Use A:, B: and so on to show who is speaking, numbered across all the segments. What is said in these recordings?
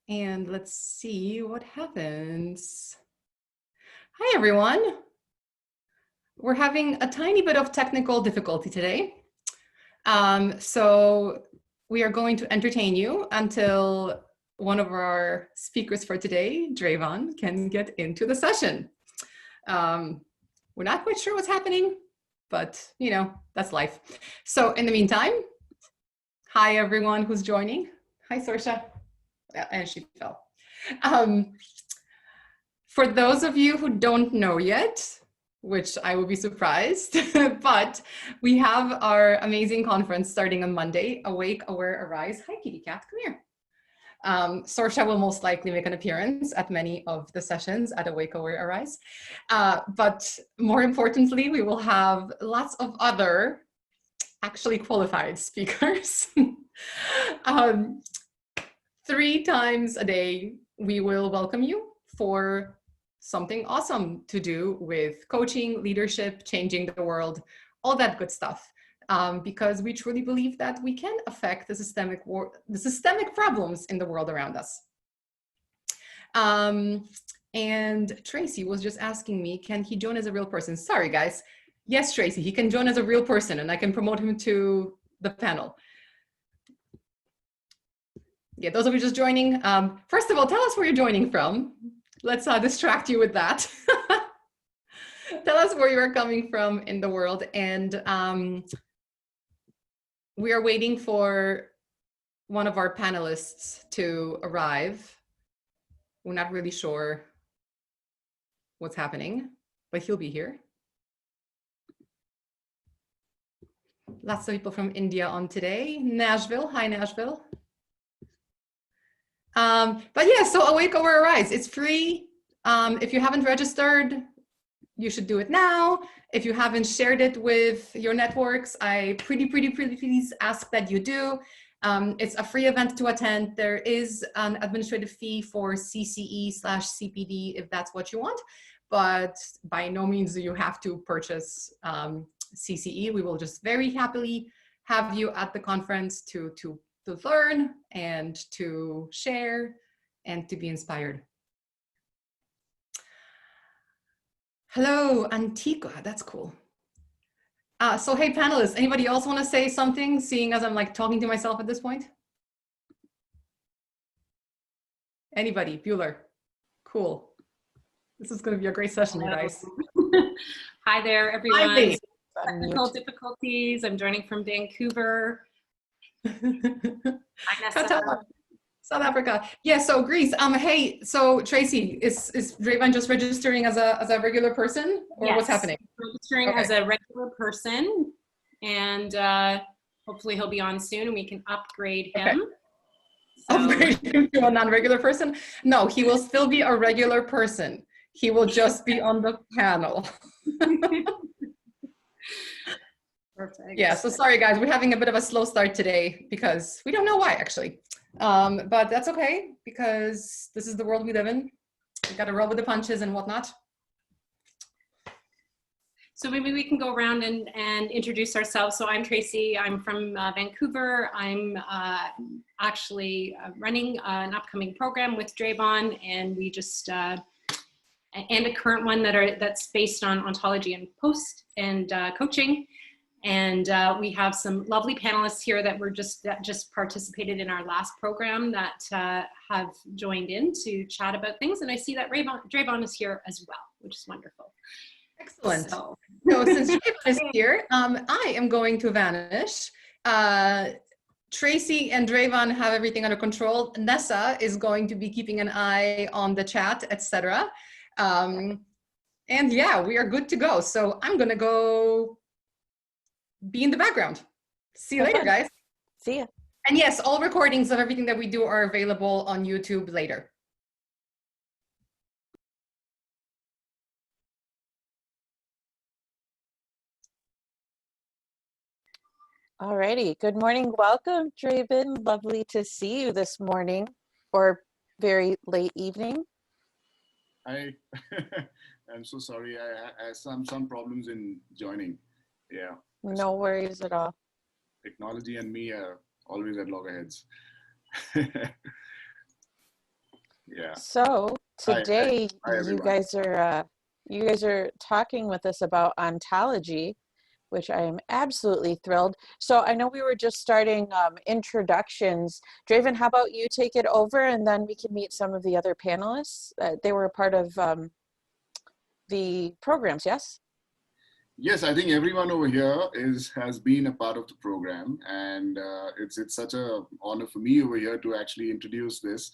A: And let's see what happens. Hi, everyone. We're having a tiny bit of technical difficulty today. So we are going to entertain you until one of our speakers for today, Drayvon, can get into the session. We're not quite sure what's happening, but you know, that's life. So in the meantime, hi, everyone who's joining. Hi, Sorsha. And she fell. For those of you who don't know yet, which I will be surprised, but we have our amazing conference starting on Monday, Awake, Aware, Arise. Hi, kitty cat, come here. Sorsha will most likely make an appearance at many of the sessions at Awake, Aware, Arise. But more importantly, we will have lots of other actually qualified speakers. 3 times a day, we will welcome you for something awesome to do with coaching, leadership, changing the world, all that good stuff. Because we truly believe that we can affect the systemic problems in the world around us. And Tracy was just asking me, can he join as a real person? Sorry, guys. Yes, Tracy, he can join as a real person and I can promote him to the panel. Yeah, those of you just joining, first of all, tell us where you're joining from. Let's distract you with that. Tell us where you are coming from in the world. And we are waiting for one of our panelists to arrive. We're not really sure what's happening, but he'll be here. Lots of people from India on today. Nashville, hi Nashville. But yeah, so Awake or Arise, it's free. If you haven't registered, you should do it now. If you haven't shared it with your networks, I pretty please ask that you do. It's a free event to attend. There is an administrative fee for CCE/CPD if that's what you want, but by no means do you have to purchase CCE. We will just very happily have you at the conference to learn and to share and to be inspired. Hello, Antigua, that's cool. So hey, panelists, anybody else want to say something, seeing as I'm like talking to myself at this point? Anybody? Bueller? Cool. This is going to be a great session, you guys.
B: Hi there, everyone.
A: Hi.
B: Technical difficulties. I'm joining from Vancouver.
A: South Africa. Yeah, so Greece. Hey, so Tracy, is Drayvon just registering as a regular person, or yes, what's happening?
B: Registering as a regular person, and hopefully he'll be on soon and we can upgrade him.
A: Okay. So. Upgrade him to a non-regular person? No, he will still be a regular person. He will just be on the panel.
B: Perfect.
A: Yeah, so sorry guys, we're having a bit of a slow start today because we don't know why actually. But that's okay because this is the world we live in. We got to roll with the punches and whatnot.
B: So maybe we can go around and introduce ourselves. So I'm Tracy, I'm from Vancouver. I'm actually running an upcoming program with Drayvon, and we just, and a current one that's based on ontology and post and coaching. And we have some lovely panelists here that just participated in our last program that have joined in to chat about things. And I see that Drayvon is here as well, which is wonderful.
A: Excellent. So since Drayvon is here, I am going to vanish. Tracy and Drayvon have everything under control. Nessa is going to be keeping an eye on the chat, etc. And yeah, we are good to go. So I'm going to go be in the background. See you later, guys.
C: See ya.
A: And yes, all recordings of everything that we do are available on YouTube later.
C: Alrighty, good morning. Welcome, Drayvon. Lovely to see you this morning or very late evening.
D: I'm so sorry. I had some problems in joining. Yeah.
C: No worries at all.
D: Technology and me are always at loggerheads. Yeah.
C: So today
D: Hi,
C: you
D: everyone.
C: guys are talking with us about ontology, which I am absolutely thrilled. So I know we were just starting introductions. Draven, how about you take it over and then we can meet some of the other panelists? They were a part of the programs, yes?
D: Yes, I think everyone over here has been a part of the program, and it's such a honor for me over here to actually introduce this.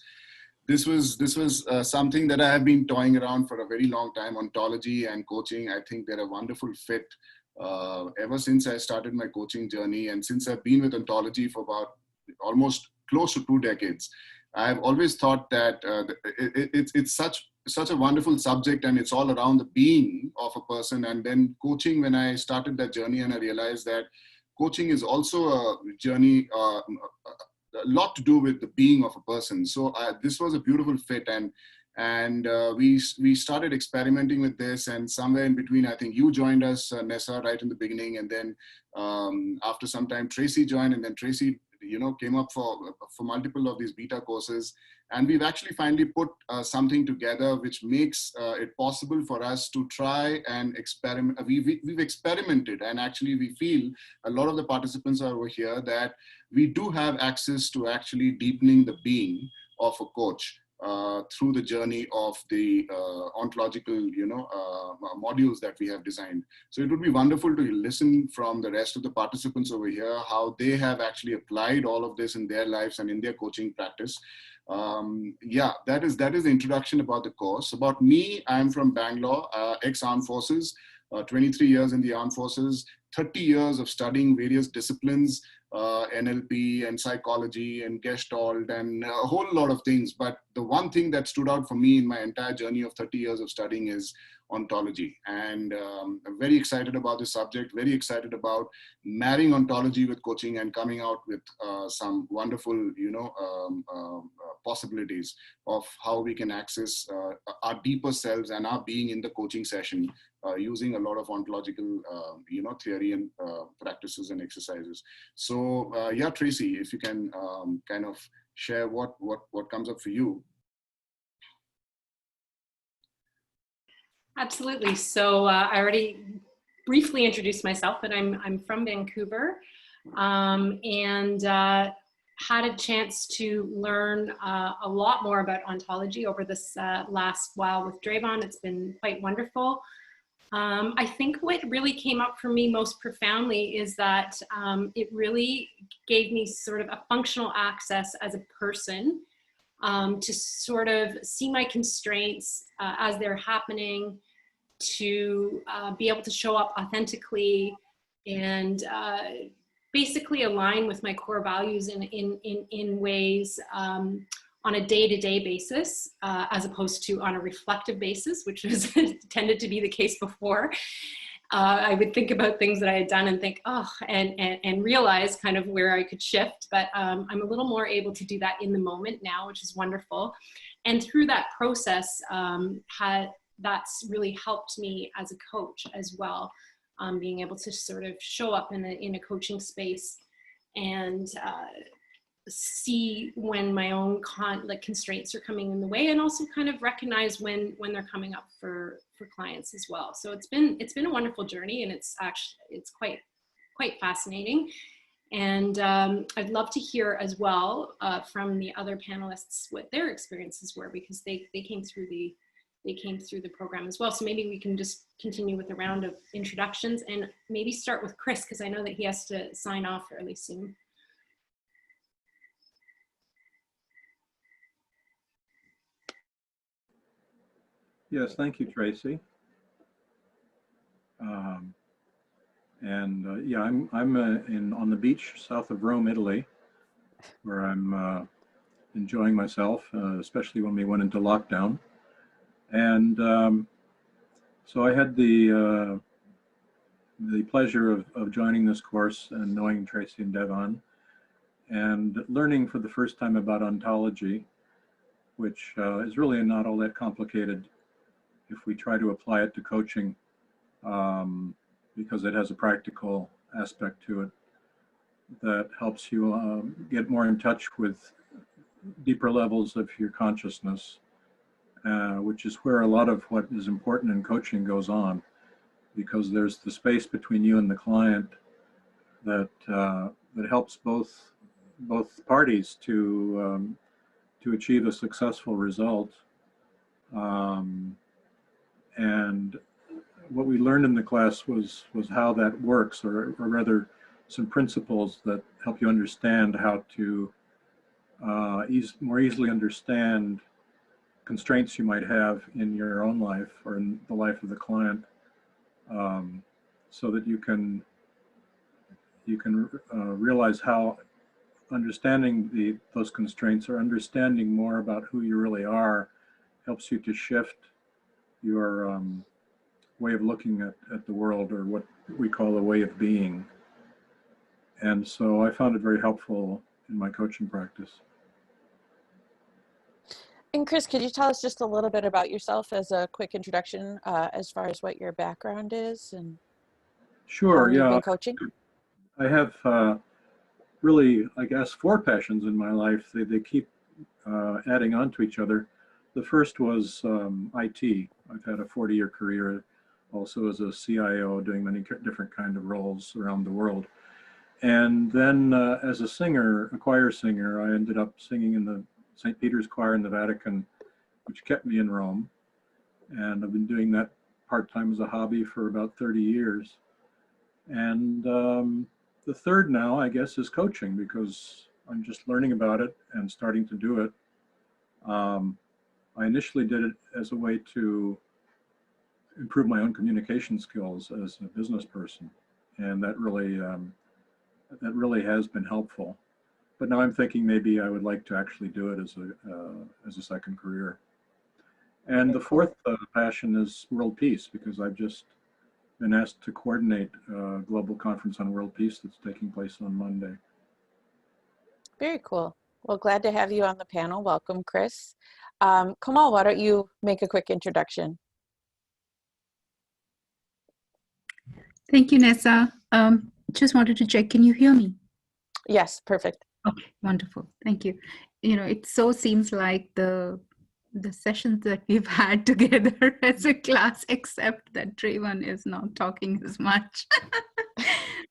D: This was something that I have been toying around for a very long time. Ontology and coaching, I think they're a wonderful fit. Ever since I started my coaching journey, and since I've been with Ontology for about almost close to 2 decades, I've always thought that it's such a wonderful subject, and it's all around the being of a person. And then coaching, when I started that journey, and I realized that coaching is also a journey, a lot to do with the being of a person. So this was a beautiful fit, and we started experimenting with this. And somewhere in between, I think you joined us, Nessa, right in the beginning, and then after some time, Tracy joined, and then Tracy, came up for multiple of these beta courses. And we've actually finally put something together which makes it possible for us to try and experiment. We've experimented, and actually we feel a lot of the participants are over here that we do have access to actually deepening the being of a coach through the journey of the ontological, modules that we have designed. So it would be wonderful to listen from the rest of the participants over here, how they have actually applied all of this in their lives and in their coaching practice. Yeah, that is the introduction about the course. About me, I'm from Bangalore, ex-armed forces, 23 years in the armed forces, 30 years of studying various disciplines, NLP and psychology and Gestalt and a whole lot of things. But the one thing that stood out for me in my entire journey of 30 years of studying is ontology. And I'm very excited about this subject, very excited about marrying ontology with coaching and coming out with some wonderful, possibilities of how we can access our deeper selves and our being in the coaching session using a lot of ontological, theory and practices and exercises. So yeah, Tracy, if you can kind of share what comes up for you.
B: Absolutely. So I already briefly introduced myself, but I'm from Vancouver, and had a chance to learn a lot more about ontology over this last while with Draven. It's been quite wonderful. I think what really came up for me most profoundly is that it really gave me sort of a functional access as a person to sort of see my constraints as they're happening, to be able to show up authentically and basically align with my core values in ways on a day-to-day basis, as opposed to on a reflective basis, which was tended to be the case before. I would think about things that I had done and think, oh, and realize kind of where I could shift. But I'm a little more able to do that in the moment now, which is wonderful. And through that process, that's really helped me as a coach as well, being able to sort of show up in a coaching space and see when my own constraints are coming in the way, and also kind of recognize when they're coming up for clients as well. So it's been a wonderful journey, and it's quite fascinating. And I'd love to hear as well from the other panelists what their experiences were, because they came through the program as well. So maybe we can just continue with a round of introductions and maybe start with Chris, because I know that he has to sign off fairly soon.
E: Yes, thank you, Tracy. Yeah, I'm on the beach south of Rome, Italy, where I'm enjoying myself, especially when we went into lockdown. And so I had the pleasure of joining this course and knowing Tracy and Devon, and learning for the first time about ontology, which is really not all that complicated if we try to apply it to coaching, because it has a practical aspect to it that helps you get more in touch with deeper levels of your consciousness. which is where a lot of what is important in coaching goes on, because there's the space between you and the client that that helps both parties to achieve a successful result. And what we learned in the class was how that works, or rather some principles that help you understand how to more easily understand constraints you might have in your own life or in the life of the client, so that you can realize how understanding those constraints, or understanding more about who you really are, helps you to shift your way of looking at the world, or what we call a way of being. And so I found it very helpful in my coaching practice.
C: And Chris, could you tell us just a little bit about yourself as a quick introduction, as far as what your background is and
E: Sure,
C: how you've
E: yeah.
C: been coaching?
E: I have really, I guess, 4 passions in my life. They keep adding on to each other. The first was IT. I've had a 40-year career also as a CIO, doing many different kind of roles around the world. And then as a singer, a choir singer, I ended up singing in the St. Peter's Choir in the Vatican, which kept me in Rome. And I've been doing that part-time as a hobby for about 30 years. And the third now, I guess, is coaching, because I'm just learning about it and starting to do it. I initially did it as a way to improve my own communication skills as a business person, and that really has been helpful. But now I'm thinking maybe I would like to actually do it as a second career. And the fourth passion is world peace, because I've just been asked to coordinate a global conference on world peace that's taking place on Monday.
C: Very cool. Well, glad to have you on the panel. Welcome, Chris. Kamal, why don't you make a quick introduction?
F: Thank you, Nessa. Just wanted to check, can you hear me?
C: Yes, perfect.
F: Okay, wonderful. Thank you. You know, it so seems like the sessions that we've had together as a class, except that Trayvon is not talking as much.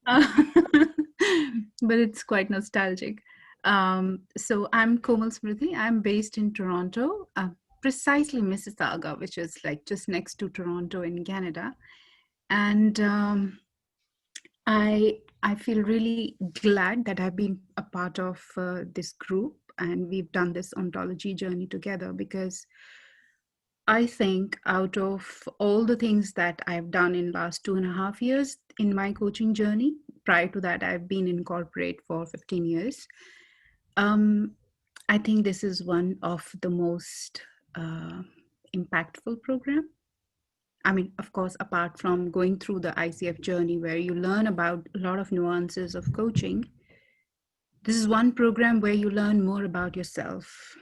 F: But it's quite nostalgic. So I'm Komal Smriti. I'm based in Toronto, precisely Mississauga, which is like just next to Toronto in Canada. And I feel really glad that I've been a part of this group, and we've done this ontology journey together, because I think out of all the things that I've done in last 2.5 years in my coaching journey, prior to that, I've been in corporate for 15 years. I think this is one of the most impactful program. I mean, of course, apart from going through the ICF journey where you learn about a lot of nuances of coaching, this is one program where you learn more about yourself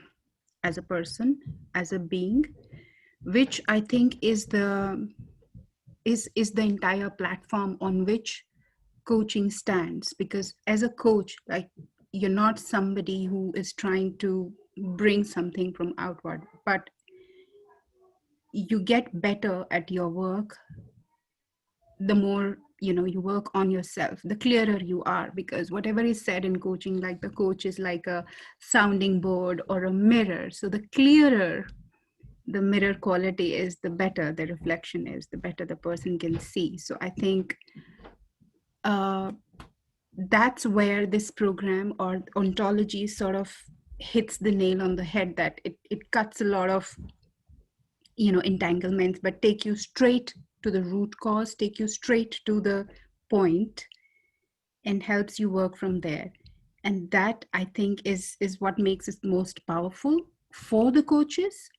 F: as a person, as a being, which I think is the entire platform on which coaching stands. Because as a coach, like, you're not somebody who is trying to bring something from outward, but you get better at your work the more you work on yourself, the clearer you are. Because whatever is said in coaching, like the coach is like a sounding board or a mirror, so the clearer the mirror quality is, the better the reflection is, the better the person can see. So I think that's where this program or ontology sort of hits the nail on the head, that it cuts a lot of entanglements, but take you straight to the root cause, take you straight to the point, and helps you work from there. And that, I think, is what makes it most powerful for the coaches.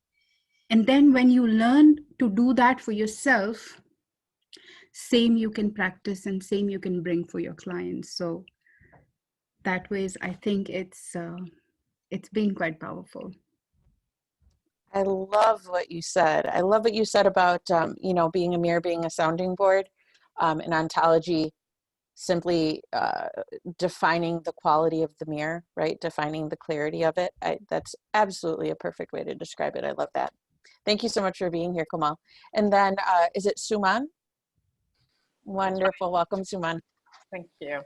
F: And then when you learn to do that for yourself, same you can practice and same you can bring for your clients. So that way, I think it's been quite powerful.
C: I love what you said. I love what you said about, being a mirror, being a sounding board, and ontology simply defining the quality of the mirror, right? Defining the clarity of it. That's absolutely a perfect way to describe it. I love that. Thank you so much for being here, Kamal. And then is it Suman? Wonderful. Welcome, Suman.
G: Thank you.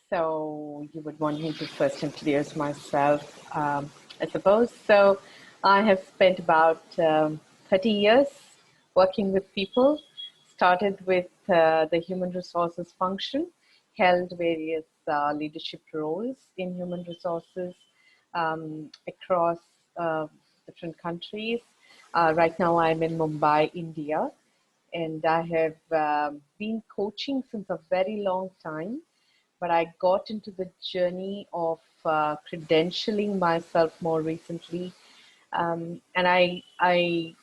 G: So you would want me to first introduce myself, I suppose. So I have spent about 30 years working with people, started with the human resources function, held various leadership roles in human resources across different countries. Right now I'm in Mumbai, India, and I have been coaching since a very long time, but I got into the journey of credentialing myself more recently. And I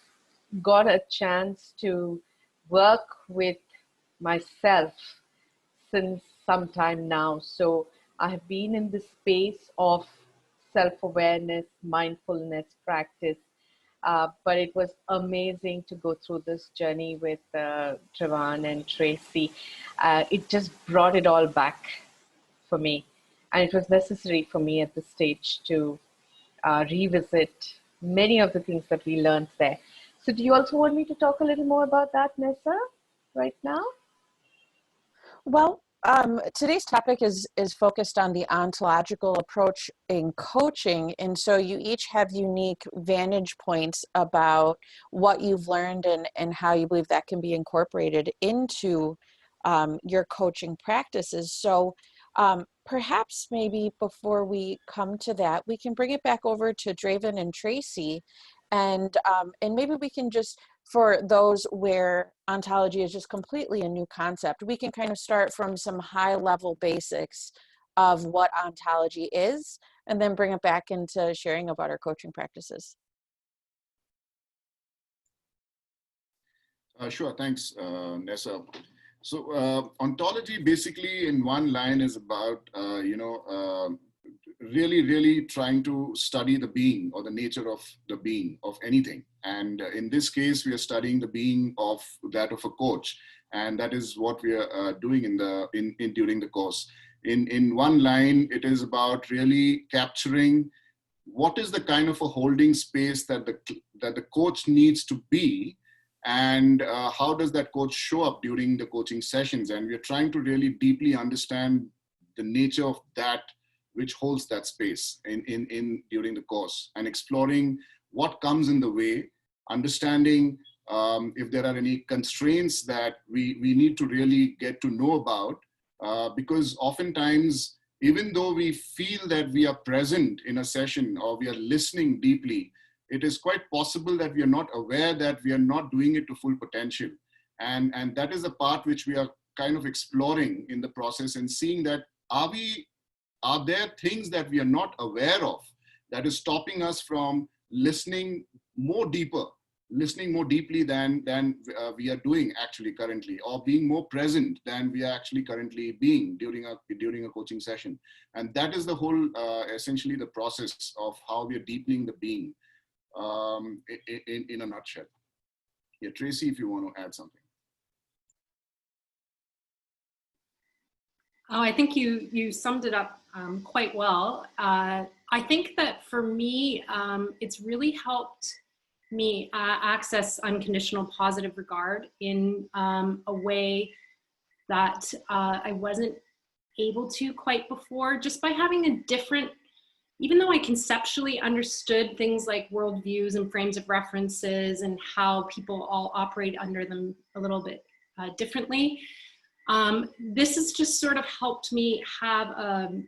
G: got a chance to work with myself since some time now. So I have been in the space of self-awareness, mindfulness practice, but it was amazing to go through this journey with Trevon and Tracy. It just brought it all back for me. And it was necessary for me at this stage to revisit many of the things that we learned there. So do you also want me to talk a little more about that, Nessa, right now?
C: Well, today's topic is focused on the ontological approach in coaching. And so you each have unique vantage points about what you've learned and how you believe that can be incorporated into your coaching practices. So perhaps maybe before we come to that, we can bring it back over to Draven and Tracy, and maybe we can just, for those where ontology is just completely a new concept, we can kind of start from some high level basics of what ontology is, and then bring it back into sharing about our coaching practices.
D: Sure, thanks, Nessa. So ontology basically in one line is about, really trying to study the being or the nature of the being of anything. And in this case, we are studying the being of that of a coach. And that is what we are doing during the course. In one line, it is about really capturing what is the kind of a holding space that the coach needs to be, and how does that coach show up during the coaching sessions. And we're trying to really deeply understand the nature of that which holds that space during the course, and exploring what comes in the way, understanding if there are any constraints that we need to really get to know about, because oftentimes, even though we feel that we are present in a session or we are listening deeply, it is quite possible that we are not aware that we are not doing it to full potential. And that is the part which we are kind of exploring in the process, and seeing that are there things that we are not aware of that is stopping us from listening more deeply than we are doing actually currently, or being more present than we are actually currently being during a coaching session. And that is the whole, essentially the process of how we are deepening the being in a nutshell. Yeah, Tracy, if you want to add something.
B: Oh, I think you summed it up quite well. I think that for me, it's really helped me access unconditional positive regard in a way that I wasn't able to quite before, just by having a different, even though I conceptually understood things like worldviews and frames of references and how people all operate under them a little bit differently. This has just sort of helped me have a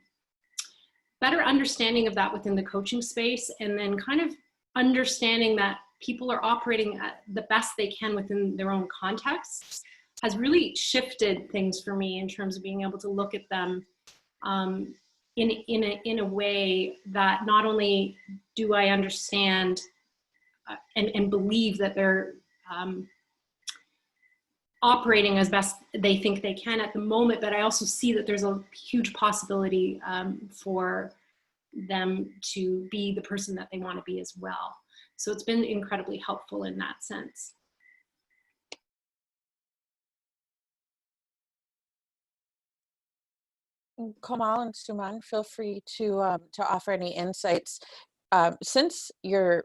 B: better understanding of that within the coaching space, and then kind of understanding that people are operating at the best they can within their own contexts has really shifted things for me in terms of being able to look at them in a way that not only do I understand and believe that they're operating as best they think they can at the moment, but I also see that there's a huge possibility for them to be the person that they want to be as well. So it's been incredibly helpful in that sense.
C: Kamal and Suman, feel free to offer any insights. since your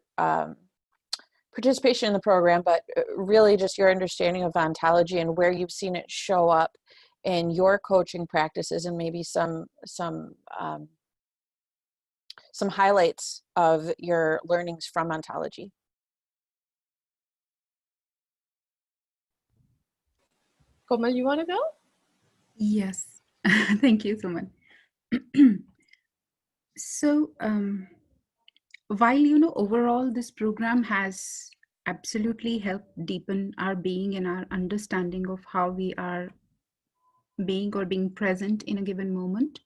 C: participation in the program, but really just your understanding of ontology and where you've seen it show up in your coaching practices, and maybe some highlights of your learnings from ontology.
G: Komal, you want to go?
F: Yes, thank you so much. So, while, overall this program has absolutely helped deepen our being and our understanding of how we are being or being present in a given moment,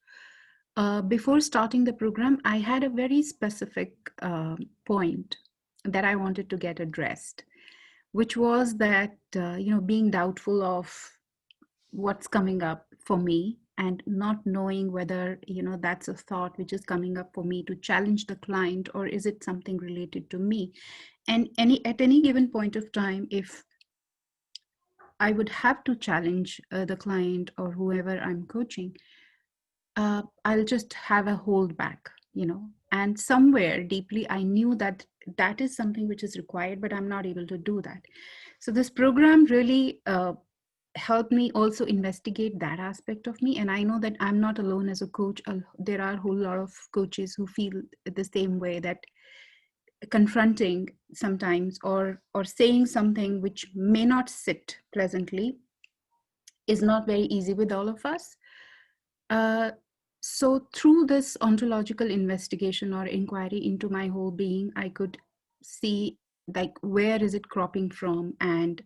F: before starting the program, I had a very specific point that I wanted to get addressed, which was that, being doubtful of what's coming up for me and not knowing whether, that's a thought which is coming up for me to challenge the client, or is it something related to me? And at any given point of time, if I would have to challenge the client or whoever I'm coaching, I'll just have a hold back, and somewhere deeply I knew that that is something which is required, but I'm not able to do that. So this program really helped me also investigate that aspect of me. And I know that I'm not alone as a coach. There are a whole lot of coaches who feel the same way, that confronting sometimes or saying something which may not sit pleasantly is not very easy with all of us. So through this ontological investigation or inquiry into my whole being, I could see like where is it cropping from, and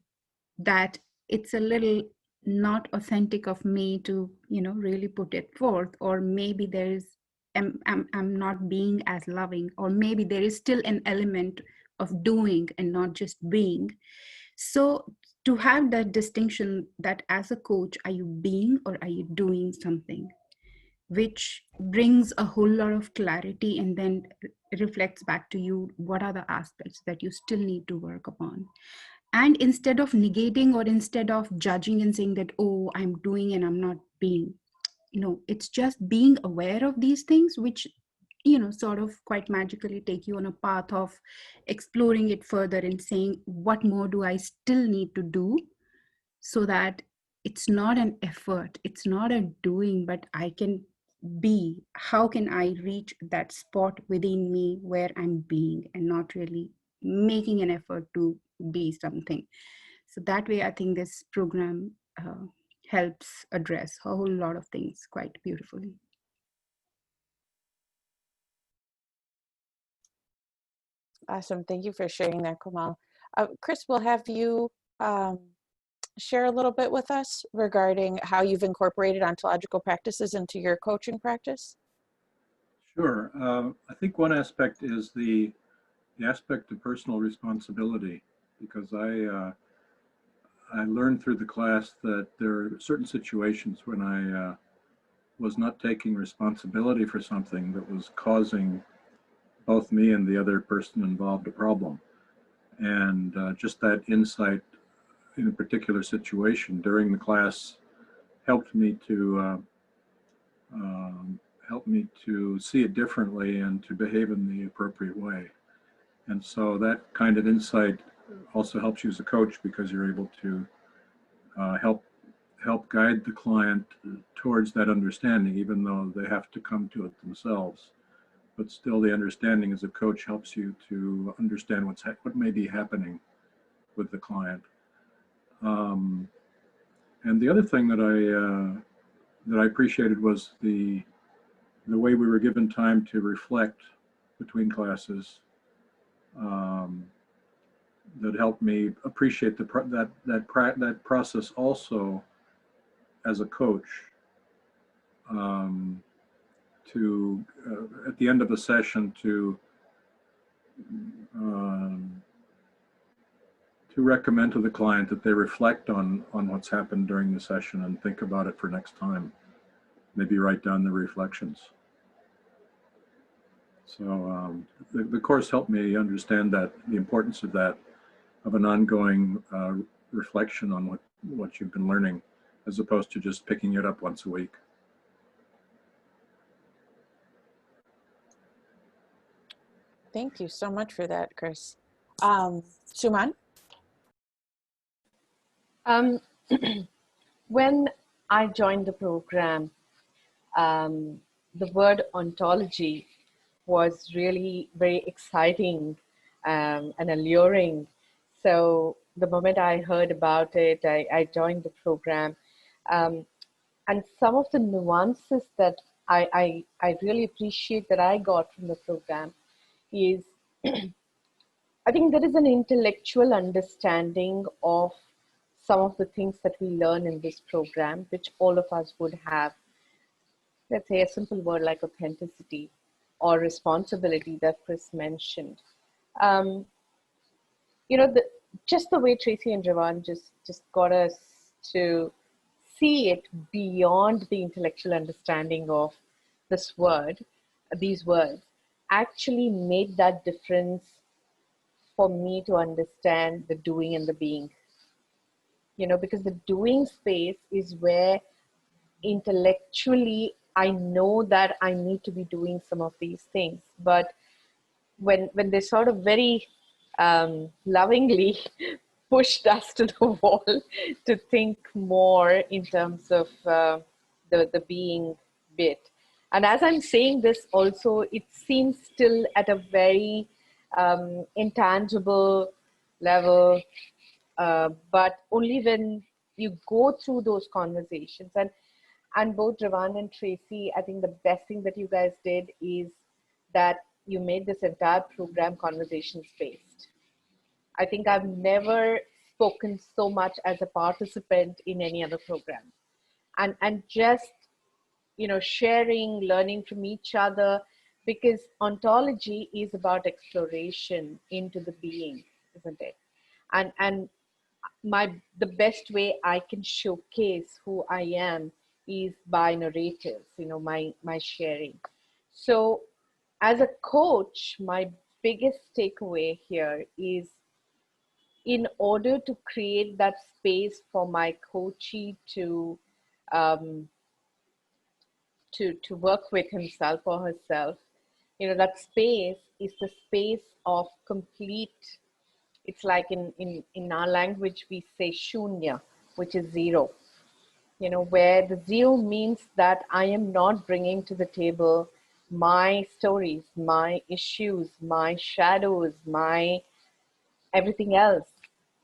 F: that it's a little not authentic of me to, really put it forth, or maybe there is, I'm not being as loving, or maybe there is still an element of doing and not just being. So to have that distinction, that as a coach, are you being or are you doing something, which brings a whole lot of clarity, and then reflects back to you what are the aspects that you still need to work upon. And instead of negating or instead of judging and saying that, oh, I'm doing and I'm not being, it's just being aware of these things, which, sort of quite magically take you on a path of exploring it further and saying, what more do I still need to do, so that it's not an effort, it's not a doing, but I can be. How can I reach that spot within me where I'm being and not really making an effort to be something? So that way, I think this program helps address a whole lot of things quite beautifully.
C: Awesome. Thank you for sharing that, Komal. Chris, we'll have you share a little bit with us regarding how you've incorporated ontological practices into your coaching practice.
E: Sure. I think one aspect is the aspect of personal responsibility, because I learned through the class that there are certain situations when I was not taking responsibility for something that was causing both me and the other person involved a problem. And just that insight in a particular situation during the class helped me to see it differently and to behave in the appropriate way. And so that kind of insight also helps you as a coach, because you're able to help guide the client towards that understanding, even though they have to come to it themselves. But still, the understanding as a coach helps you to understand what may be happening with the client. And the other thing that I appreciated was the way we were given time to reflect between classes. That helped me appreciate that process also as a coach. To at the end of a session to recommend to the client that they reflect on what's happened during the session and think about it for next time. Maybe write down the reflections. So the course helped me understand that, the importance of that, of an ongoing reflection on what you've been learning, as opposed to just picking it up once a week.
C: Thank you so much for that, Chris. Suman?
G: When I joined the program, the word ontology was really very exciting and alluring. So the moment I heard about it, I joined the program. And some of the nuances that I really appreciate that I got from the program is I think there is an intellectual understanding of some of the things that we learn in this program, which all of us would have. Let's say a simple word like authenticity or responsibility that Chris mentioned. Um, you know, just the way Tracy and Ravan just got us to see it beyond the intellectual understanding of this word, these words, actually made that difference for me to understand the doing and the being. You know, because the doing space is where intellectually I know that I need to be doing some of these things, but when they sort of very lovingly pushed us to the wall to think more in terms of the being bit. And as I'm saying this also, it seems still at a very intangible level, but only when you go through those conversations. And both Ravan and Tracy, I think the best thing that you guys did is that you made this entire program conversations based. I think I've never spoken so much as a participant in any other program. And just, you know, sharing, learning from each other, because ontology is about exploration into the being, isn't it? And the best way I can showcase who I am is by narratives, you know, my sharing. So as a coach, my biggest takeaway here is, in order to create that space for my coachee um, to work with himself or herself, you know, that space is the space of complete. It's like in our language we say shunya, which is zero. You know, where the zero means that I am not bringing to the table my stories, my issues, my shadows, my everything else.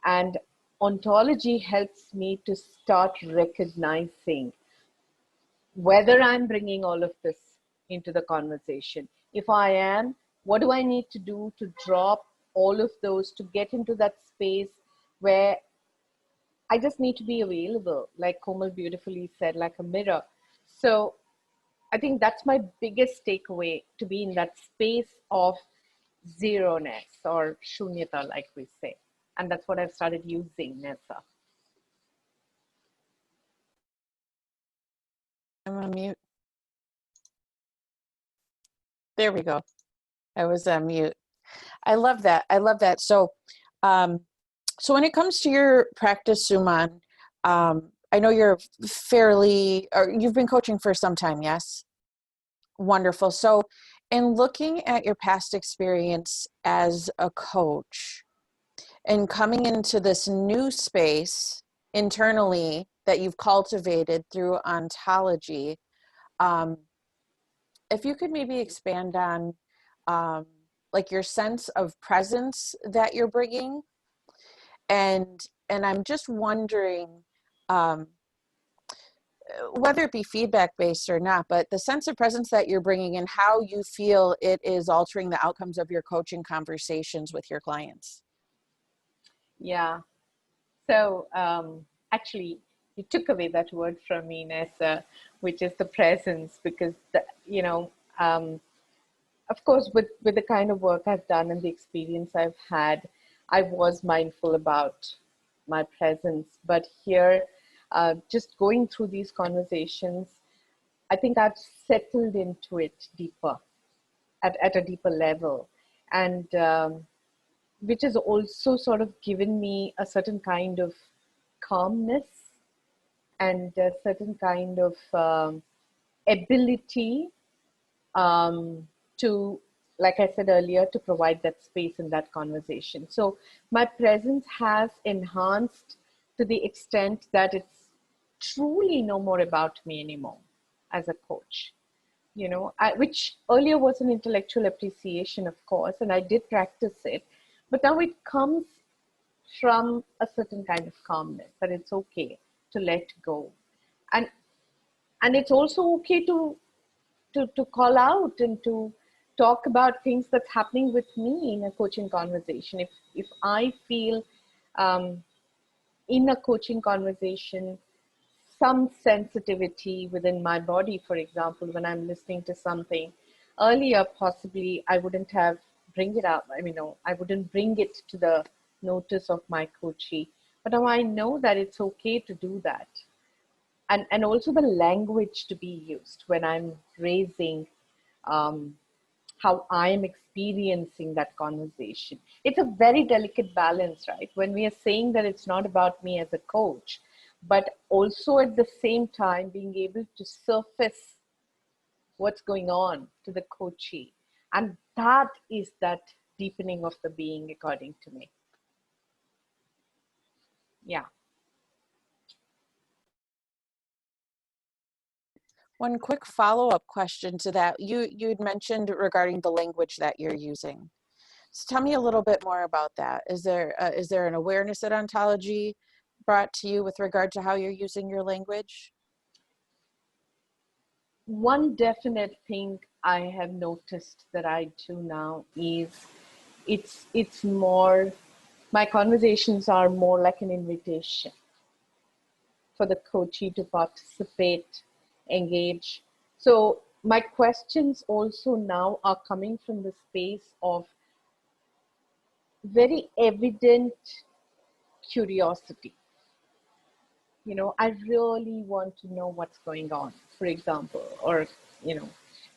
G: And ontology helps me to start recognizing whether I'm bringing all of this into the conversation. If I am, what do I need to do to drop all of those to get into that space where I just need to be available, like Komal beautifully said, like a mirror. So I think that's my biggest takeaway, to be in that space of zero-ness or shunyata, like we say. And that's what I've started using, Nessa.
C: I'm on mute. There we go. I was on mute. I love that. I love that. So, so when it comes to your practice, Suman, I know you're or you've been coaching for some time, yes? Wonderful. So in looking at your past experience as a coach and coming into this new space internally that you've cultivated through ontology, if you could maybe expand on like your sense of presence that you're bringing, and I'm just wondering, whether it be feedback based or not, but the sense of presence that you're bringing and how you feel it is altering the outcomes of your coaching conversations with your clients.
G: Yeah. So actually, you took away that word from me, Nessa, which is the presence, because you know, of course, with the kind of work I've done and the experience I've had, I was mindful about my presence. But here, just going through these conversations, I think I've settled into it deeper, at a deeper level. And which has also sort of given me a certain kind of calmness and a certain kind of ability to, like I said earlier, to provide that space in that conversation. So my presence has enhanced to the extent that it's truly no more about me anymore as a coach, you know, which earlier was an intellectual appreciation, of course, and I did practice it, but now it comes from a certain kind of calmness, that it's okay to let go. And it's also okay to call out and to talk about things that's happening with me in a coaching conversation. If I feel in a coaching conversation some sensitivity within my body, for example, when I'm listening to something earlier, possibly I wouldn't have bring it up. I mean, no, I wouldn't bring it to the notice of my coachee. But now I know that it's okay to do that. And also the language to be used when I'm raising how I am experiencing that conversation. It's a very delicate balance, right? When we are saying that it's not about me as a coach, but also at the same time being able to surface what's going on to the coachee. And that is that deepening of the being, according to me. Yeah.
C: One quick follow-up question to that. You'd mentioned regarding the language that you're using. So tell me a little bit more about that. Is there an awareness that Ontology brought to you with regard to how you're using your language?
G: One definite thing I have noticed that I do now is it's more, my conversations are more like an invitation for the coachee to participate, engage. So my questions also now are coming from the space of very evident curiosity. You know, I really want to know what's going on, for example, or, you know.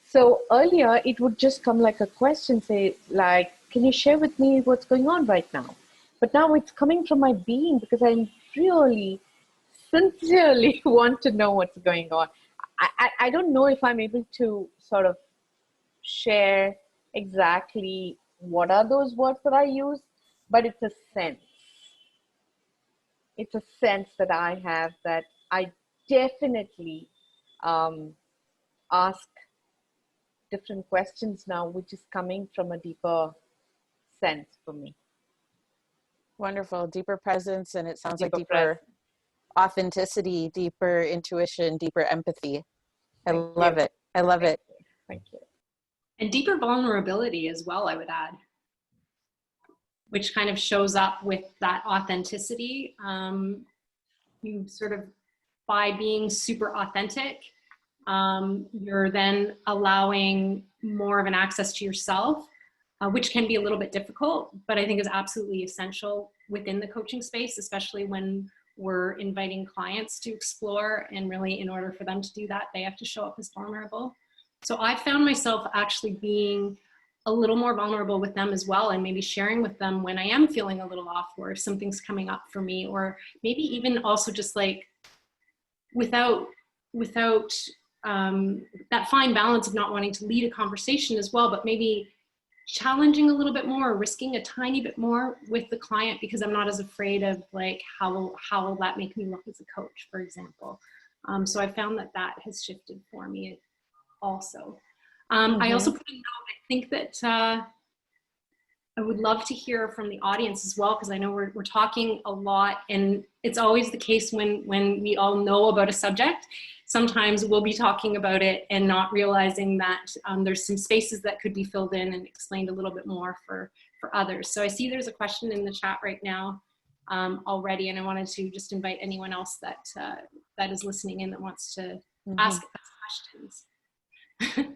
G: So earlier it would just come like a question, say like, can you share with me what's going on right now? But now it's coming from my being because I really sincerely want to know what's going on. I don't know if I'm able to sort of share exactly what are those words that I use, but it's a sense. It's a sense that I have that I definitely ask different questions now, which is coming from a deeper sense for me.
C: Wonderful, deeper presence, and it sounds like deeper
G: presence.
C: Authenticity, deeper intuition, deeper empathy. I
G: Thank
C: love
G: you.
C: it. I love it.
G: Thank you.
B: And deeper vulnerability as well, I would add, which kind of shows up with that authenticity. You sort of, by being super authentic, you're then allowing more of an access to yourself, which can be a little bit difficult, but I think is absolutely essential within the coaching space, especially when we're inviting clients to explore, and really in order for them to do that, they have to show up as vulnerable. So I found myself actually being a little more vulnerable with them as well, and maybe sharing with them when I am feeling a little off, or if something's coming up for me, or maybe even also just like without that fine balance of not wanting to lead a conversation as well, but maybe challenging a little bit more, risking a tiny bit more with the client, because I'm not as afraid of like, how will that make me look as a coach, for example. So I found that has shifted for me also. I also put a note, I think that I would love to hear from the audience as well, because I know we're talking a lot, and it's always the case when we all know about a subject. Sometimes we'll be talking about it and not realizing that there's some spaces that could be filled in and explained a little bit more for others. So I see there's a question in the chat right now already, and I wanted to just invite anyone else that is listening in that wants to ask us questions.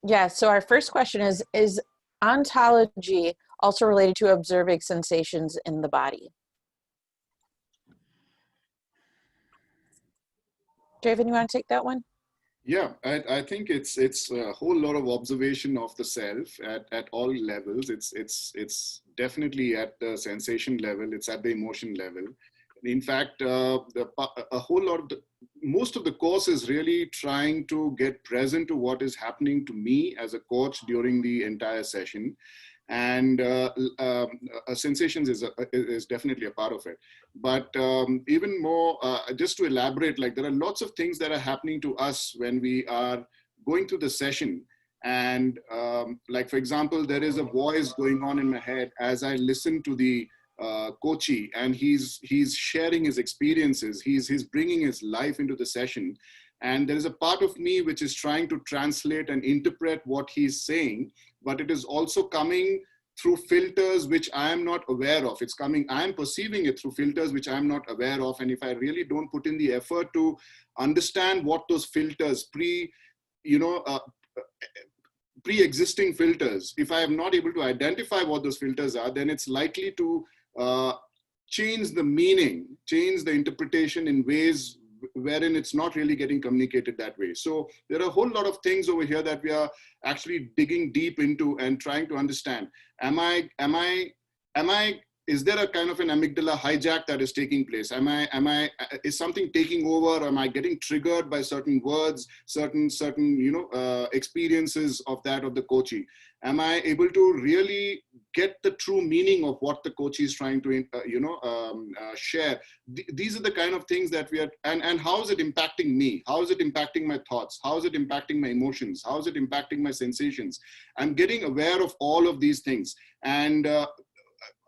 C: Yeah, so our first question is ontology also related to observing sensations in the body? Draven, you want to take that one?
D: Yeah, I think it's a whole lot of observation of the self at all levels. It's definitely at the sensation level. It's at the emotion level. In fact, a whole lot of most of the course is really trying to get present to what is happening to me as a coach during the entire session. And sensations is definitely a part of it. But even more, just to elaborate, like there are lots of things that are happening to us when we are going through the session. And like, for example, there is a voice going on in my head as I listen to the coachee, and he's sharing his experiences. He's bringing his life into the session. And there is a part of me which is trying to translate and interpret what he's saying, but it is also coming through filters which I am not aware of. It's coming, I am perceiving it through filters which I am not aware of. And if I really don't put in the effort to understand what those filters, pre-existing filters, if I am not able to identify what those filters are, then it's likely to change the meaning, change the interpretation in ways wherein it's not really getting communicated that way. So there are a whole lot of things over here that we are actually digging deep into and trying to understand. Is there a kind of an amygdala hijack that is taking place? Is something taking over? Am I getting triggered by certain words, certain experiences of the coachee? Am I able to really get the true meaning of what the coachee is trying to, share? These are the kind of things that we are, and how is it impacting me? How is it impacting my thoughts? How is it impacting my emotions? How is it impacting my sensations? I'm getting aware of all of these things. And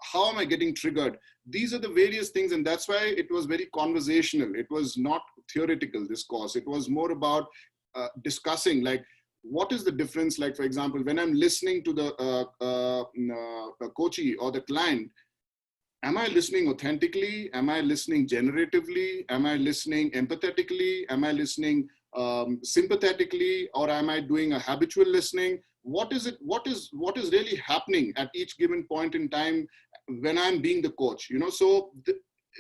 D: how am I getting triggered? These are the various things, and that's why it was very conversational. It was not theoretical, this course. It was more about discussing, like, what is the difference? Like, for example, when I'm listening to the coachee or the client, am I listening authentically? Am I listening generatively? Am I listening empathetically? Am I listening sympathetically? Or am I doing a habitual listening? What is really happening at each given point in time when I'm being the coach? So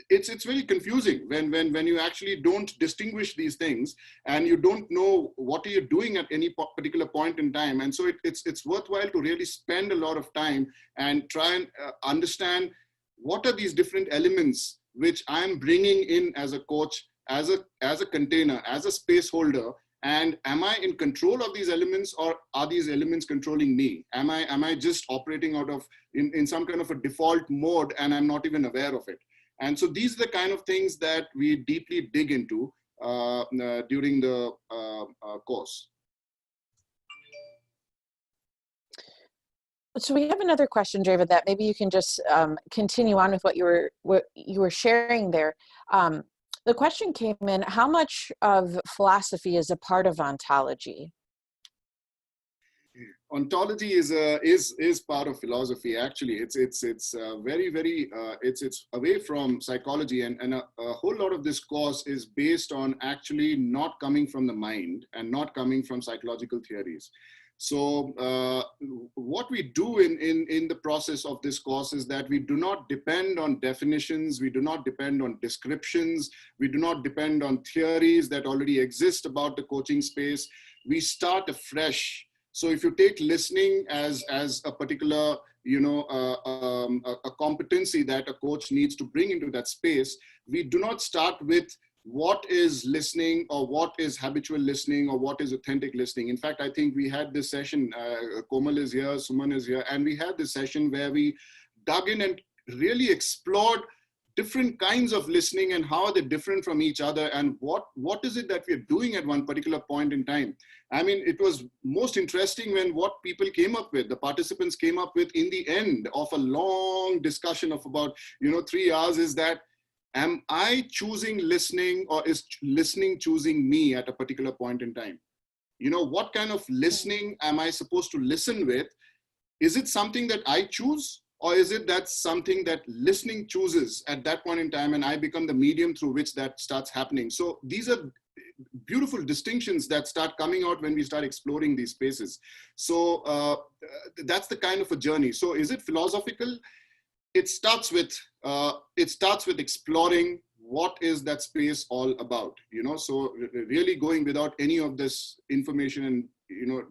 D: it's very confusing when you actually don't distinguish these things, and you don't know what are you doing at any particular point in time. And so it's worthwhile to really spend a lot of time and try and understand what are these different elements which I'm bringing in as a coach, as a container, as a space holder. And am I in control of these elements, or are these elements controlling me? Am I just operating out of in some kind of a default mode, and I'm not even aware of it? And so these are the kind of things that we deeply dig into during the course.
C: So we have another question, Dravid, that maybe you can just continue on with what you were sharing there. The question came in: how much of philosophy is a part of ontology?
D: Ontology is part of philosophy. Actually, it's very it's away from psychology, and a whole lot of this course is based on actually not coming from the mind and not coming from psychological theories. So what we do in the process of this course is that we do not depend on definitions, we do not depend on descriptions, we do not depend on theories that already exist about the coaching space. We start afresh. So if you take listening as a particular, a competency that a coach needs to bring into that space, we do not start with what is listening, or what is habitual listening, or what is authentic listening. In fact, I think we had this session, Komal is here, Suman is here, and we had this session where we dug in and really explored different kinds of listening and how are they different from each other, and what is it that we're doing at one particular point in time. I mean, it was most interesting when what people came up with, the participants came up with in the end of a long discussion of about 3 hours, is that, am I choosing listening, or is listening choosing me at a particular point in time? What kind of listening am I supposed to listen with? Is it something that I choose, or is it that something that listening chooses at that point in time, and I become the medium through which that starts happening? So these are beautiful distinctions that start coming out when we start exploring these spaces. So that's the kind of a journey. So is it philosophical? It starts with exploring what is that space all about, so really going without any of this information and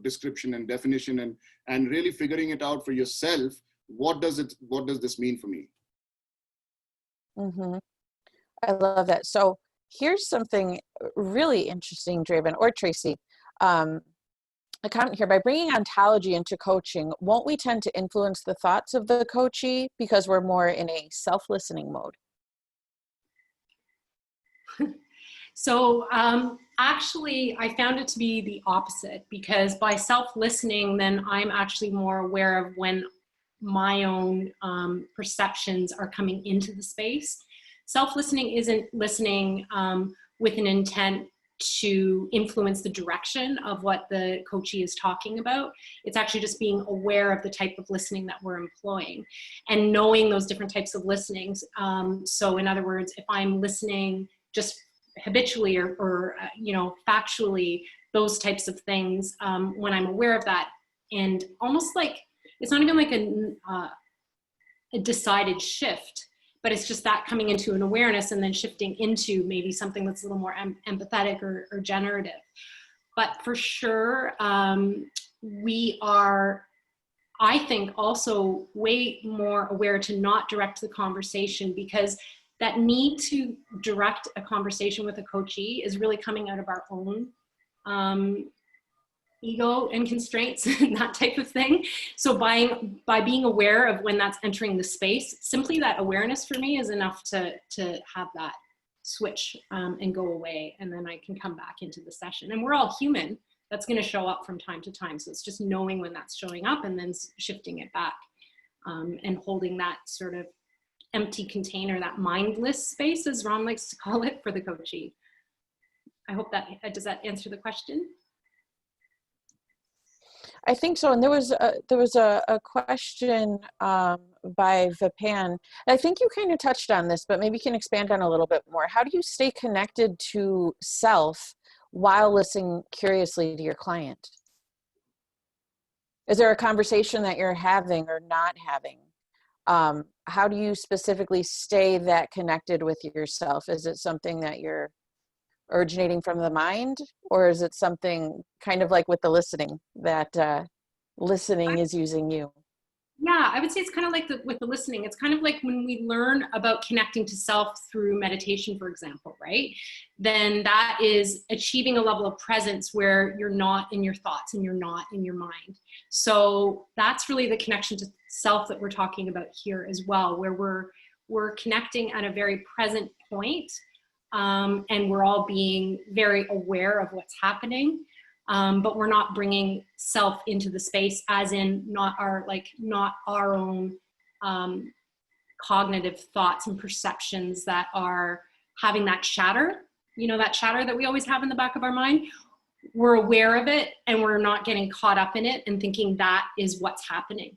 D: description and definition, and really figuring it out for yourself. What does this mean for me?
C: Mm-hmm. I love that. So here's something really interesting, Draven or Tracy. A comment here: by bringing ontology into coaching, won't we tend to influence the thoughts of the coachee because we're more in a self-listening mode?
B: So actually, I found it to be the opposite, because by self-listening, then I'm actually more aware of when my own perceptions are coming into the space. Self-listening isn't listening with an intent to influence the direction of what the coachee is talking about. It's actually just being aware of the type of listening that we're employing and knowing those different types of listenings. So in other words, if I'm listening just habitually or you know, factually, those types of things, when I'm aware of that, and almost like, it's not even like a decided shift, but it's just that coming into an awareness and then shifting into maybe something that's a little more empathetic or generative. But for sure, we are, I think, also way more aware to not direct the conversation, because that need to direct a conversation with a coachee is really coming out of our own ego and constraints and that type of thing. So by being aware of when that's entering the space, simply that awareness for me is enough to have that switch and go away, and then I can come back into the session. And we're all human. That's going to show up from time to time. So it's just knowing when that's showing up and then shifting it back and holding that sort of empty container, that mindless space, as Ron likes to call it, for the coachee. I hope that, does that answer the question?
C: I think so. And there was a question by Vipan. I think you kind of touched on this, but maybe you can expand on a little bit more. How do you stay connected to self while listening curiously to your client? Is there a conversation that you're having or not having? How do you specifically stay that connected with yourself? Is it something that you're originating from the mind, or is it something kind of like with the listening, that listening is using you?
B: Yeah, I would say it's kind of like with the listening. It's kind of like when we learn about connecting to self through meditation, for example, right? Then that is achieving a level of presence where you're not in your thoughts and you're not in your mind. So that's really the connection to self that we're talking about here as well, where we're connecting at a very present point, and we're all being very aware of what's happening. But we're not bringing self into the space, as in not our own cognitive thoughts and perceptions that are having that chatter, you know, that chatter that we always have in the back of our mind. We're aware of it and we're not getting caught up in it and thinking that is what's happening.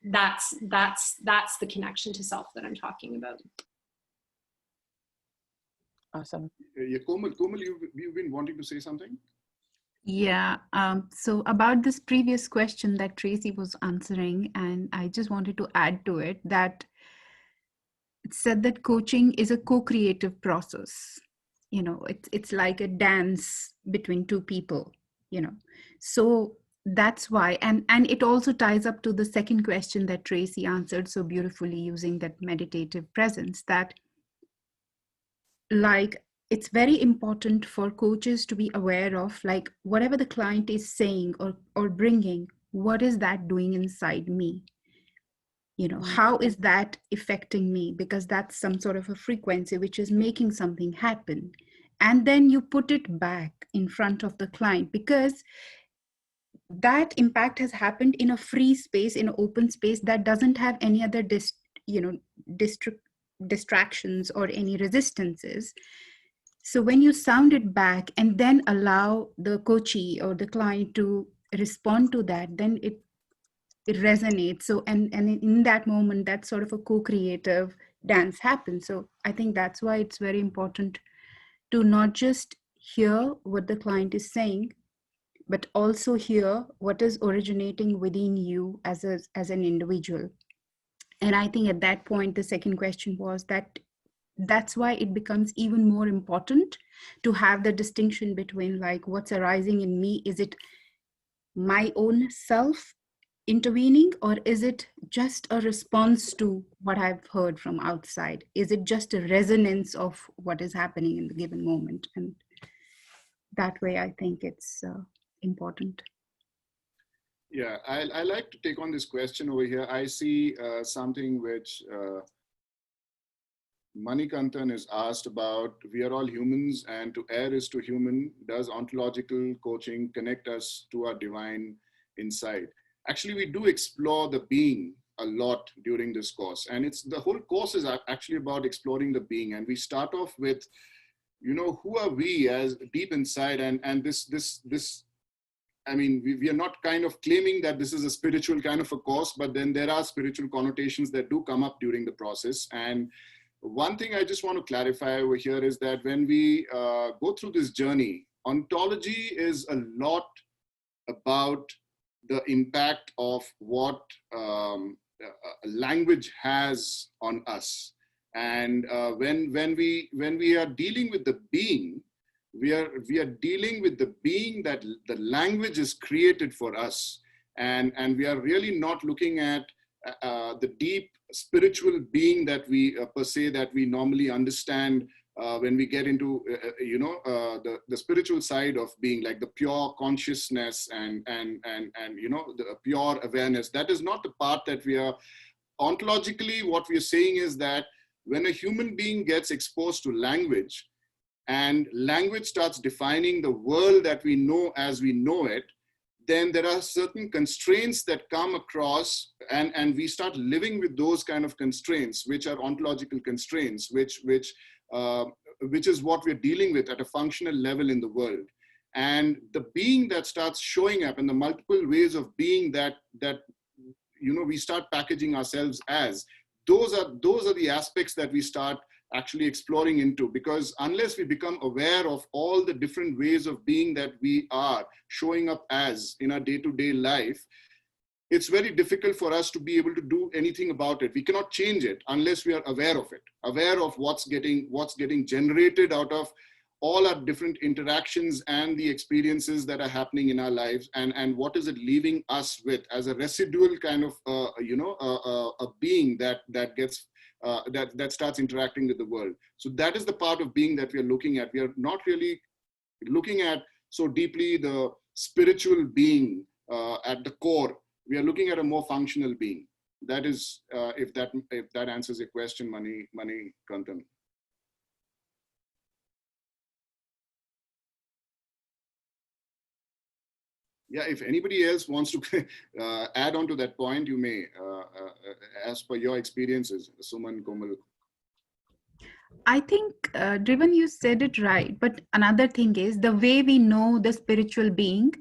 B: That's the connection to self that I'm talking about.
C: Awesome.
D: Yeah, Komal, you've been wanting to say something?
F: Yeah, so about this previous question that Tracy was answering, and I just wanted to add to it that it said that coaching is a co-creative process. You know, it's like a dance between two people, you know. So that's why, and it also ties up to the second question that Tracy answered so beautifully using that meditative presence, that like, it's very important for coaches to be aware of, like, whatever the client is saying or bringing, what is that doing inside me? You know, how is that affecting me? Because that's some sort of a frequency which is making something happen. And then you put it back in front of the client, because that impact has happened in a free space, in an open space that doesn't have any other distractions or any resistances. So when you sound it back and then allow the coachee or the client to respond to that, then it resonates. So and in that moment, that sort of a co-creative dance happens. So I think that's why it's very important to not just hear what the client is saying, but also hear what is originating within you as an individual. And I think at that point, the second question was that's why it becomes even more important to have the distinction between, like, what's arising in me. Is it my own self intervening, or is it just a response to what I've heard from outside? Is it just a resonance of what is happening in the given moment? And that way, I think it's important.
D: Yeah, I like to take on this question over here. I see something which Manikantan is asked about. We are all humans, and to err is to human. Does ontological coaching connect us to our divine inside? Actually, we do explore the being a lot during this course, and the whole course is actually about exploring the being. And we start off with, you know, who are we as deep inside, and this. I mean, we are not kind of claiming that this is a spiritual kind of a course, but then there are spiritual connotations that do come up during the process. And one thing I just want to clarify over here is that when we go through this journey, ontology is a lot about the impact of what language has on us. And when we are dealing with the being, we are dealing with the being that the language is created for us, and we are really not looking at the deep spiritual being that we per se that we normally understand when we get into the spiritual side of being, like the pure consciousness and you know, the pure awareness. That is not the part that we are ontologically. What we are saying is that when a human being gets exposed to language, and language starts defining the world that we know as we know it, then there are certain constraints that come across, and we start living with those kind of constraints, which are ontological constraints, which is what we're dealing with at a functional level in the world. And the being that starts showing up, and the multiple ways of being that you know, we start packaging ourselves as, those are the aspects that we start actually exploring into, because unless we become aware of all the different ways of being that we are showing up as in our day-to-day life, it's very difficult for us to be able to do anything about it. We cannot change it unless we are aware of it, aware of what's getting generated out of all our different interactions and the experiences that are happening in our lives, and what is it leaving us with as a residual kind of a being that gets that starts interacting with the world. So that is the part of being that we are looking at. We are not really looking at so deeply the spiritual being at the core. We are looking at a more functional being. That is, if that answers your question, Manikantan. Yeah, if anybody else wants to add on to that point, you may, as per your experiences, Suman, Komal.
F: I think, Driven, you said it right. But another thing is, the way we know the spiritual being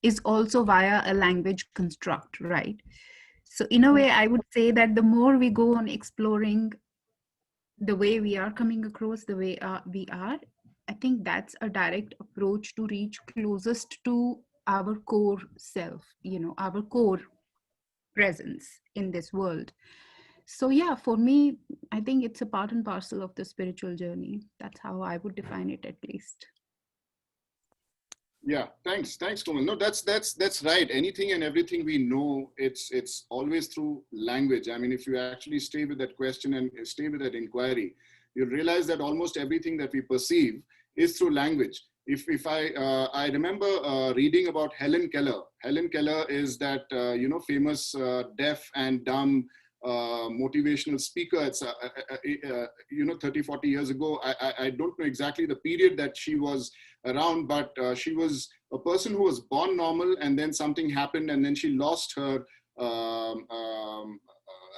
F: is also via a language construct, right? So in a way, I would say that the more we go on exploring the way we are coming across, the way we are, I think that's a direct approach to reach closest to our core self, you know, our core presence in this world. So yeah, for me, I think it's a part and parcel of the spiritual journey. That's how I would define it, at least.
D: Yeah, thanks, Komal. No, that's right. Anything and everything we know, it's always through language. I mean, if you actually stay with that question and stay with that inquiry, you'll realize that almost everything that we perceive is through language. If I remember reading about Helen Keller. Helen Keller is that famous deaf and dumb motivational speaker. It's 30-40 years ago. I don't know exactly the period that she was around, but she was a person who was born normal, and then something happened, and then she lost her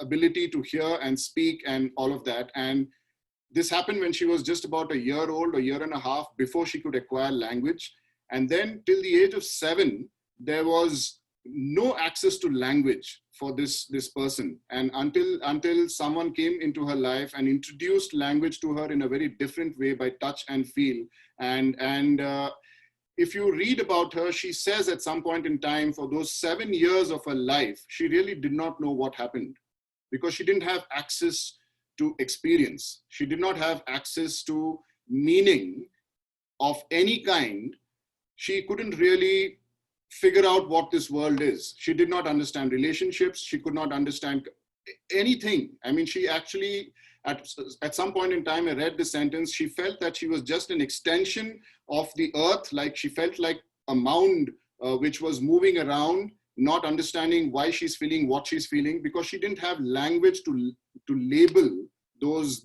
D: ability to hear and speak and all of that. And this happened when she was just about a year old, a year and a half, before she could acquire language. And then till the age of 7, there was no access to language for this person. And until someone came into her life and introduced language to her in a very different way by touch and feel. And if you read about her, she says at some point in time, for those 7 years of her life, she really did not know what happened, because she didn't have access to experience. She did not have access to meaning of any kind. She couldn't really figure out what this world is. She did not understand relationships. She could not understand anything. I mean, she actually, at some point in time, I read this sentence, she felt that she was just an extension of the earth, like she felt like a mound which was moving around, not understanding why she's feeling what she's feeling, because she didn't have language to label those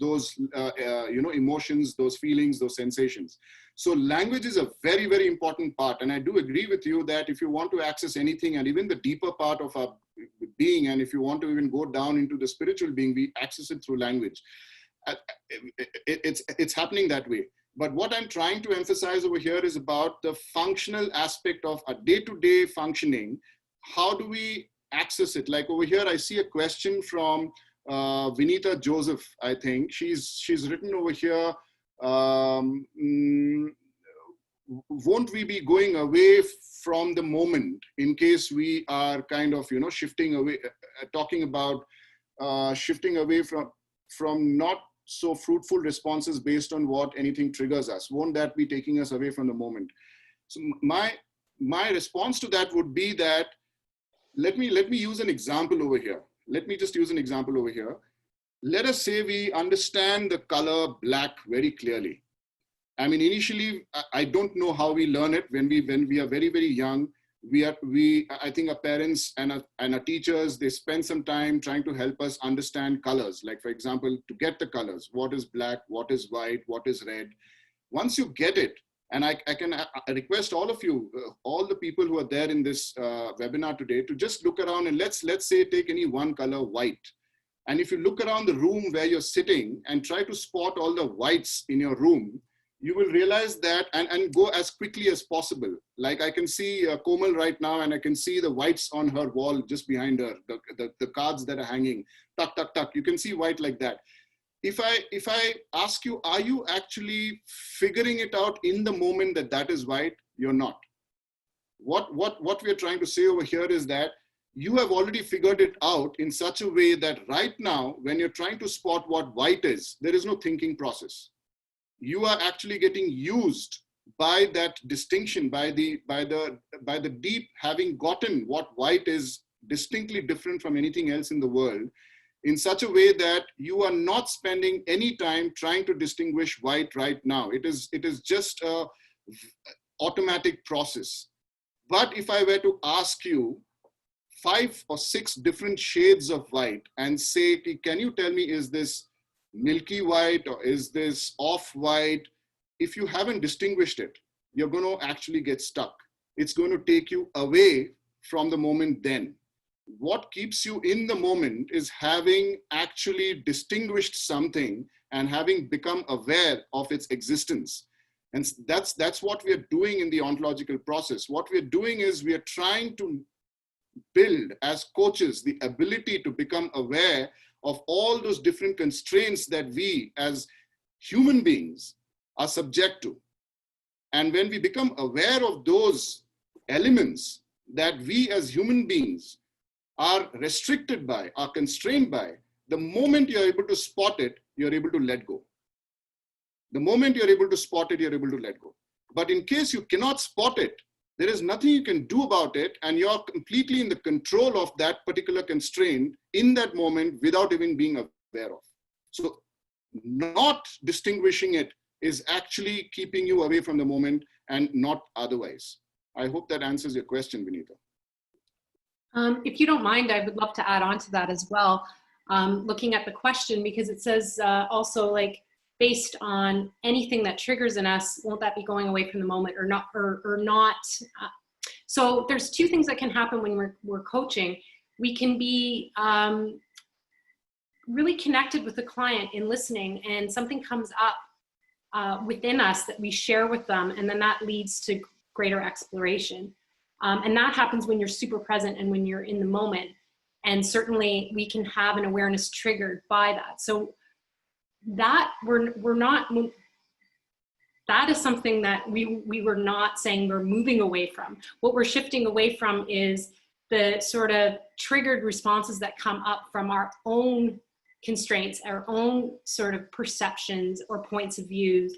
D: emotions, those feelings, those sensations. So language is a very, very important part. And I do agree with you that if you want to access anything, and even the deeper part of our being, and if you want to even go down into the spiritual being, we access it through language. It's happening that way. But what I'm trying to emphasize over here is about the functional aspect of a day-to-day functioning. How do we access it? Like over here, I see a question from Vinita Joseph, I think. She's written over here, won't we be going away from the moment in case we are kind of, shifting away, talking about shifting away from not so fruitful responses based on what anything triggers us? Won't that be taking us away from the moment? So my response to that would be that, let me use an example over here. Let me just use an example over here. Let us say we understand the color black very clearly. I mean, initially, I don't know how we learn it when we are very, very young. I think our parents and our teachers, they spend some time trying to help us understand colors. Like, for example, to get the colors, what is black, what is white, what is red. Once you get it, and I request all of you, all the people who are there in this webinar today, to just look around and let's say take any one color, white. And if you look around the room where you're sitting and try to spot all the whites in your room, you will realize that, and go as quickly as possible. Like I can see Komal right now, and I can see the whites on her wall just behind her, the cards that are hanging, tuck, tuck, tuck. You can see white like that. If I ask you, are you actually figuring it out in the moment that is white? You're not. What we're trying to say over here is that you have already figured it out in such a way that right now, when you're trying to spot what white is, there is no thinking process. You are actually getting used by that distinction, by the deep having gotten what white is distinctly different from anything else in the world, in such a way that you are not spending any time trying to distinguish white right now. It is just a automatic process. But if I were to ask you 5 or 6 different shades of white and say, can you tell me, is this milky white or is this off-white? If you haven't distinguished it, you're going to actually get stuck. It's going to take you away from the moment then. What keeps you in the moment is having actually distinguished something and having become aware of its existence. And that's what we're doing in the ontological process. What we're doing is we're trying to build as coaches the ability to become aware of all those different constraints that we as human beings are subject to. And when we become aware of those elements that we as human beings are restricted by, are constrained by, the moment you're able to spot it, you're able to let go. The moment you're able to spot it, you're able to let go. But in case you cannot spot it, there is nothing you can do about it, and you're completely in the control of that particular constraint in that moment without even being aware of. So not distinguishing it is actually keeping you away from the moment and not otherwise. I hope that answers your question, Vinita.
B: If you don't mind, I would love to add on to that as well. Looking at the question, because it says also like, based on anything that triggers in us, won't that be going away from the moment or not? Or not? So there's 2 things that can happen when we're coaching. We can be really connected with the client in listening, and something comes up within us that we share with them, and then that leads to greater exploration. And that happens when you're super present and when you're in the moment. And certainly we can have an awareness triggered by that. So that that is something that we were not saying we're moving away from. What we're shifting away from is the sort of triggered responses that come up from our own constraints, our own sort of perceptions or points of views.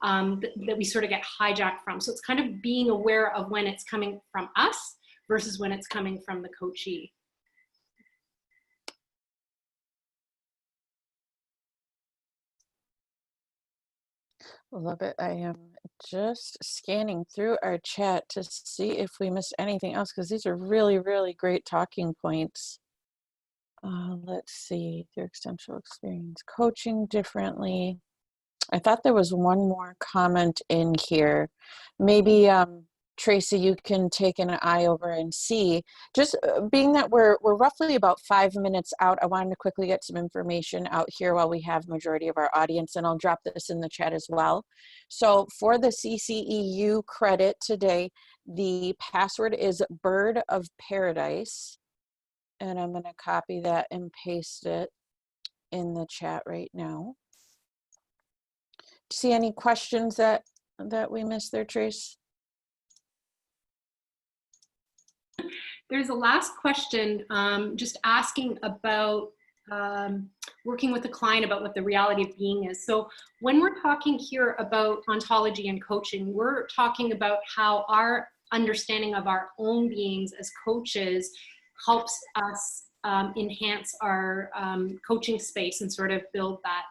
B: that we sort of get hijacked from. So it's kind of being aware of when it's coming from us versus when it's coming from the coachee.
C: Love it. I am just scanning through our chat to see if we missed anything else, because these are really, really great talking points. Let's see, through existential experience, coaching differently. I thought there was one more comment in here. Maybe Tracy, you can take an eye over and see. Just being that we're roughly about 5 minutes out, I wanted to quickly get some information out here while we have majority of our audience, and I'll drop this in the chat as well. So for the CCEU credit today, the password is Bird of Paradise, and I'm going to copy that and paste it in the chat right now. See any questions that we missed there, Trace?
B: There's a last question, just asking about working with the client about what the reality of being is. So when we're talking here about ontology and coaching, we're talking about how our understanding of our own beings as coaches helps us enhance our coaching space and sort of build that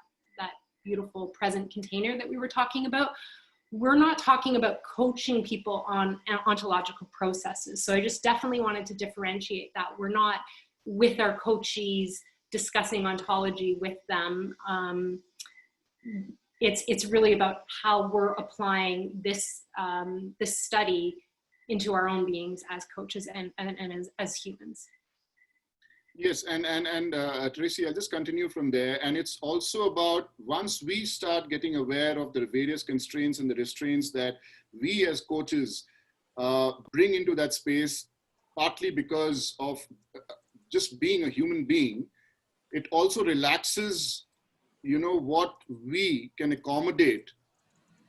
B: beautiful present container that we were talking about. We're not talking about coaching people on ontological processes. So I just definitely wanted to differentiate that. We're not with our coachees discussing ontology with them. It's really about how we're applying this, this study into our own beings as coaches and as humans.
D: Yes, and Tracy, I'll just continue from there. And it's also about, once we start getting aware of the various constraints and the restraints that we as coaches bring into that space, partly because of just being a human being, it also relaxes, you know, what we can accommodate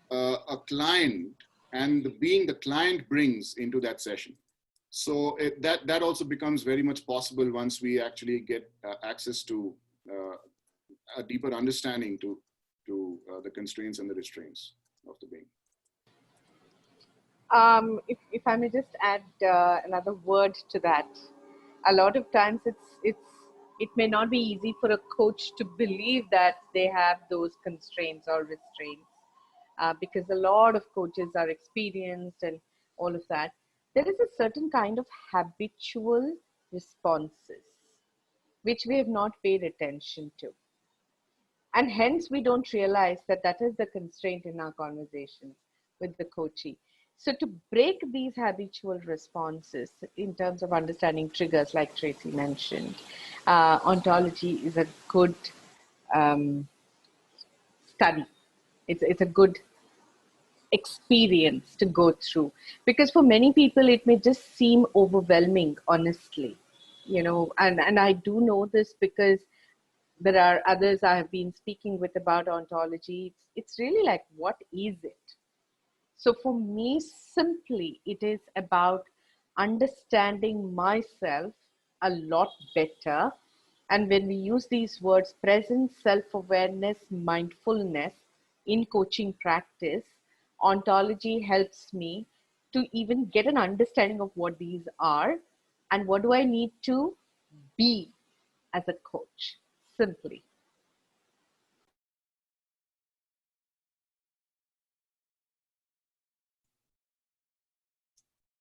D: a client and the being the client brings into that session. So that also becomes very much possible once we actually get access to a deeper understanding to the constraints and the restraints of the being.
G: If I may just add another word to that, a lot of times it may not be easy for a coach to believe that they have those constraints or restraints because a lot of coaches are experienced and all of that. There is a certain kind of habitual responses which we have not paid attention to. And hence we don't realize that that is the constraint in our conversations with the coachee. So to break these habitual responses in terms of understanding triggers, like Tracy mentioned, ontology is a good study. It's a good experience to go through, because for many people it may just seem overwhelming, honestly, you know, and I do know this because there are others I have been speaking with about ontology. It's really like, what is it? So for me, simply it is about understanding myself a lot better. And when we use these words, presence, self-awareness, mindfulness in coaching practice, ontology helps me to even get an understanding of what these are and what do I need to be as a coach, simply.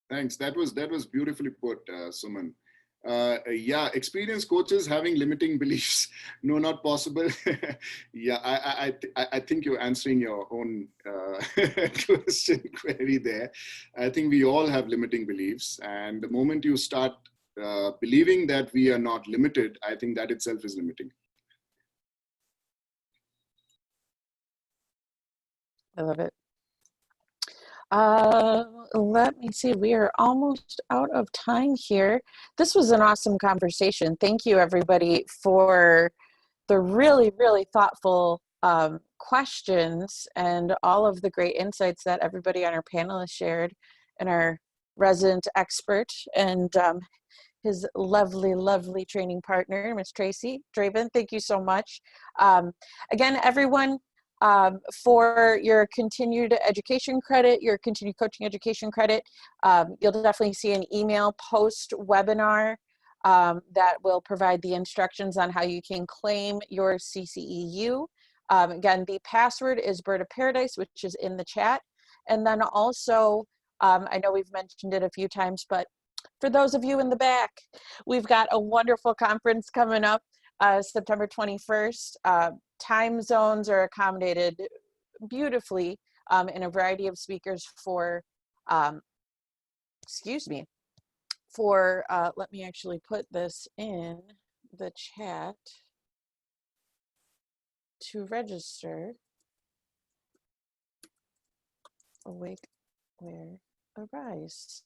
D: Thanks. That was beautifully put, Suman. Yeah, experienced coaches having limiting beliefs. No, not possible. Yeah, I think you're answering your own question query there. I think we all have limiting beliefs. And the moment you start believing that we are not limited, I think that itself is limiting.
C: I love it. Let me see, we are almost out of time here. This was an awesome conversation. Thank you, everybody, for the really, really thoughtful questions and all of the great insights that everybody on our panel has shared, and our resident expert and his lovely, lovely training partner, Miss Tracy Draven. Thank you so much. Again, everyone, For your continued education credit, your continued coaching education credit, you'll definitely see an email post-webinar that will provide the instructions on how you can claim your CCEU. Again, the password is Bird of Paradise, which is in the chat. And then also, I know we've mentioned it a few times, but for those of you in the back, we've got a wonderful conference coming up September 21st. Time zones are accommodated beautifully in a variety of speakers for, excuse me, for, let me actually put this in the chat to register. Awake, where, arise.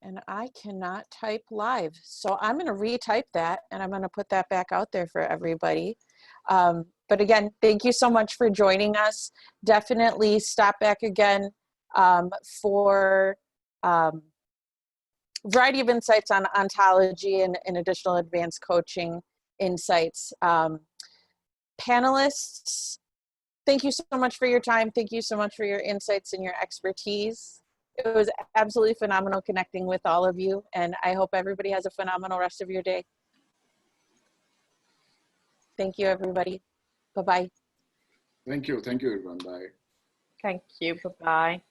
C: And I cannot type live. So I'm going to retype that and I'm going to put that back out there for everybody. But again, thank you so much for joining us. Definitely stop back again for variety of insights on ontology and additional advanced coaching insights. Panelists, thank you so much for your time. Thank you so much for your insights and your expertise. It was absolutely phenomenal connecting with all of you, and I hope everybody has a phenomenal rest of your day. Thank you, everybody. Bye-bye.
D: Thank you. Thank you, everyone. Bye.
G: Thank you. Bye-bye.